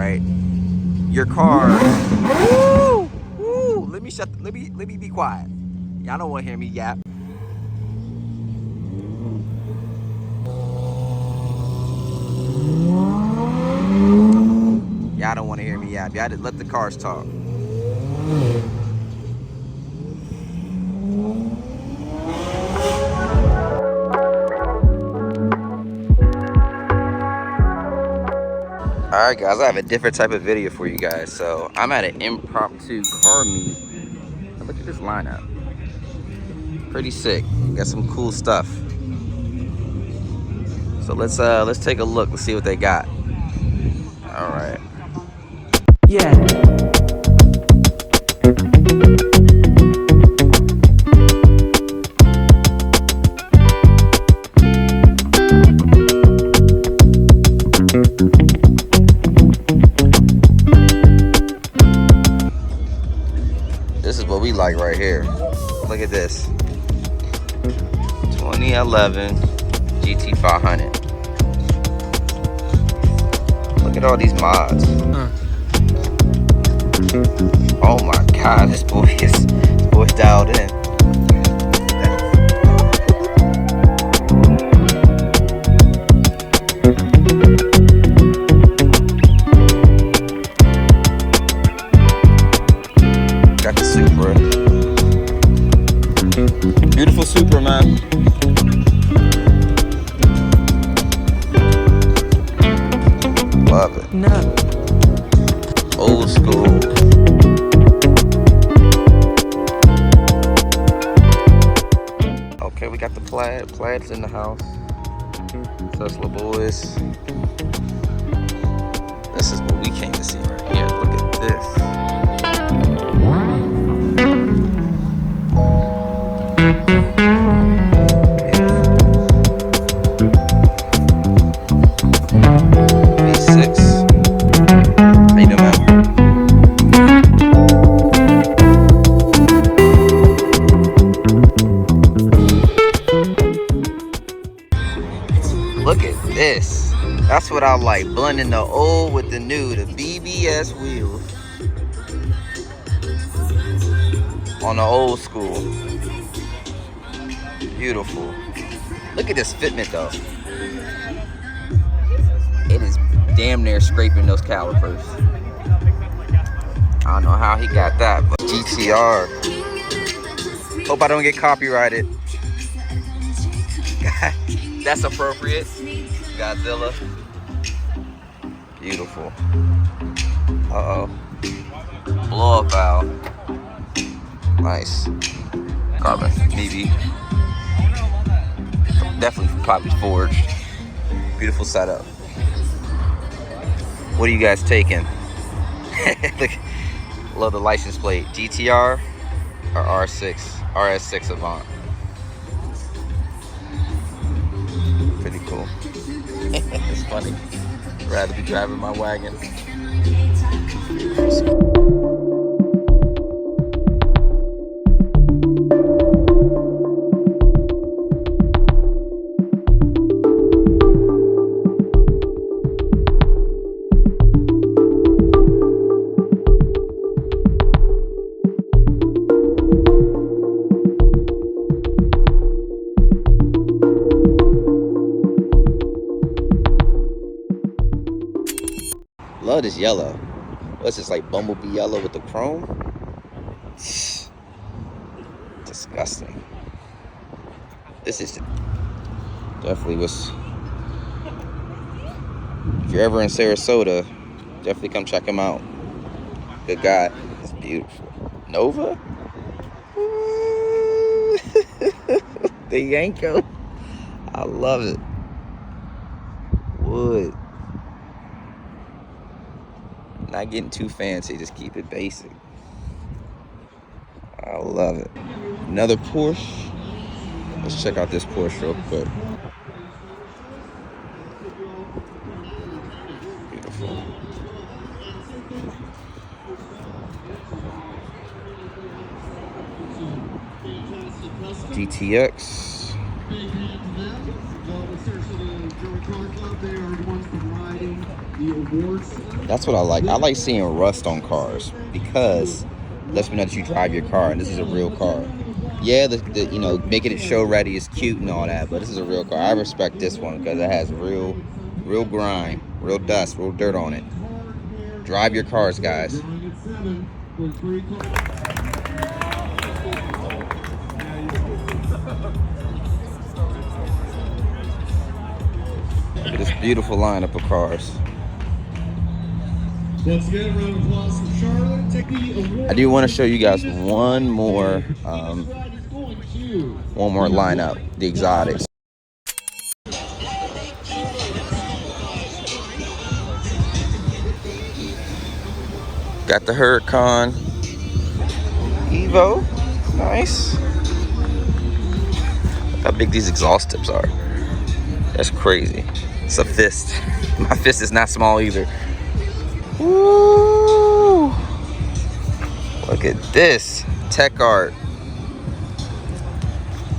Right? Your car. Woo! Woo! Let me be quiet. Y'all don't want to hear me yap. Y'all don't want to hear me yap. Y'all just let the cars talk. Alright guys, I have a different type of video for you guys. So I'm at an impromptu car meet. Look at this lineup. Pretty sick. Got some cool stuff. So let's take a look. Let's see what they got. Alright. Yeah. This is what we like right here. Look at this. 2011 GT500. Look at all these mods. Oh my God, this boy's dialed in. Got the Supra. Beautiful Supra, man. Love it. No. Old school. Okay, we got the plaid. Plaid's in the house. Tesla boys. This is what we came to see right here. Look at this. Look at this. That's what I like. Blending the old with the new. The BBS wheels. On the old school. Beautiful. Look at this fitment though. It is damn near scraping those calipers. I don't know how he got that, but GTR. Hope I don't get copyrighted. That's appropriate. Godzilla. Beautiful. Uh-oh. Blow up valve. Nice. Carbon. Maybe. Definitely probably forged. Beautiful setup. What are you guys taking? Look. Love the license plate. GTR or R6? RS6 Avant. Pretty cool. It's funny. I'd rather be driving my wagon. Love this yellow. What's this, like bumblebee yellow with the chrome? Disgusting. This is definitely what's. If you're ever in Sarasota, definitely come check him out. Good guy. It's beautiful. Nova? The Yanko. I love it. Wood. Not getting too fancy, just keep it basic. I love it. Another Porsche. Let's check out this Porsche real quick. Beautiful. GTX. Sarasota German Car Show. They are the ones providing the That's what I like. I like seeing rust on cars because it lets me know that you drive your car and this is a real car. Yeah, the you know, making it show ready is cute and all that, but this is a real car. I respect this one because it has real grime, real dust, real dirt on it. Drive your cars, guys. This beautiful lineup of cars. Once again, round of applause for Charlotte. Take the award. I do want to show you guys one more lineup, the exotics. Got the Huracan Evo, nice. Look how big these exhaust tips are. That's crazy. It's a fist. My fist is not small either. Woo! Look at this tech art.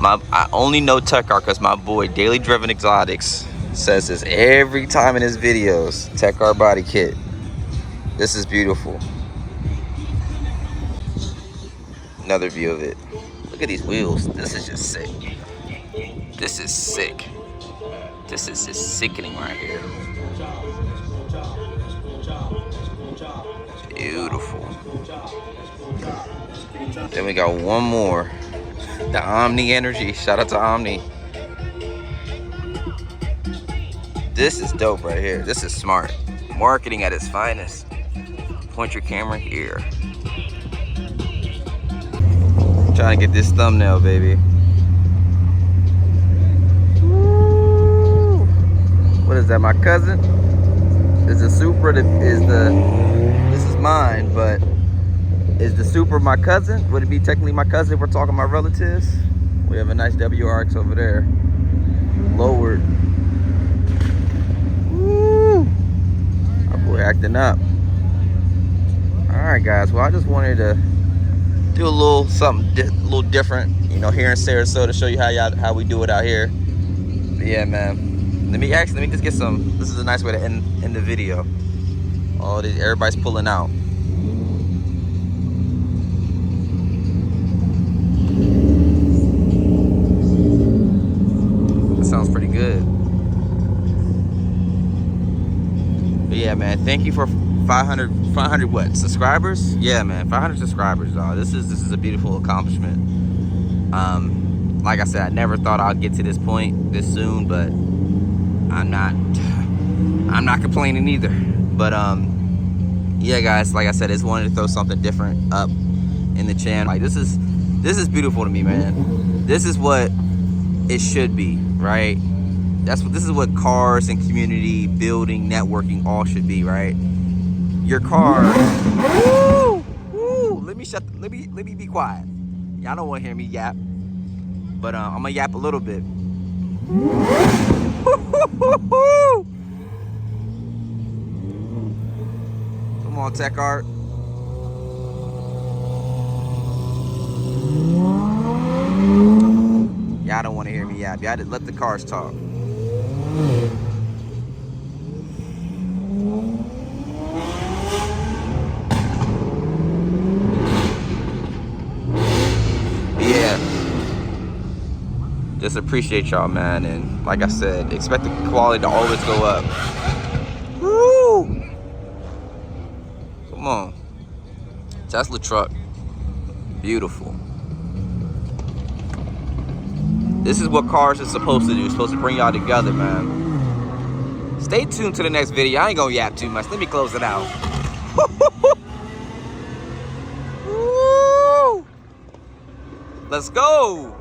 I only know tech art because my boy Daily Driven Exotics says this every time in his videos. Tech art body kit. This is beautiful. Another view of it. Look at these wheels. This is just sick. This is sick. This is just sickening right here. Beautiful. Then we got one more. The Omni Energy. Shout out to Omni. This is dope right here. This is smart. Marketing at its finest. Point your camera here. Trying to get this thumbnail, baby. Woo. What is that, my cousin? Is the Supra this is mine, but is the Supra my cousin? Would it be technically my cousin if we're talking about relatives? We have a nice WRX over there. Lowered. Woo. My boy acting up. Alright guys, well I just wanted to do a little something a little different, you know, here in Sarasota, show you how we do it out here. But yeah, man. Let me just get some. This is a nice way to end the video. Everybody's pulling out. That sounds pretty good. But yeah, man, thank you for 500 what? Subscribers? Yeah, man, 500 subscribers, dog. This is a beautiful accomplishment. Like I said, I never thought I'd get to this point this soon, but I'm not complaining either. But yeah, guys, like I said, I just wanted to throw something different up in the channel. Like this is beautiful to me, man. This is what it should be, right? This is what cars and community building, networking all should be, right? Your car. Woo! Woo! Let me be quiet. Y'all don't want to hear me yap, but I'm gonna yap a little bit. Come on, tech art. Y'all don't want to hear me yap. Y'all just let the cars talk. Just appreciate y'all, man, and like I said, expect the quality to always go up. Woo! Come on. Tesla truck. Beautiful. This is what cars are supposed to do. It's supposed to bring y'all together, man. Stay tuned to the next video. I ain't gonna yap too much. Let me close it out. Woo! Let's go!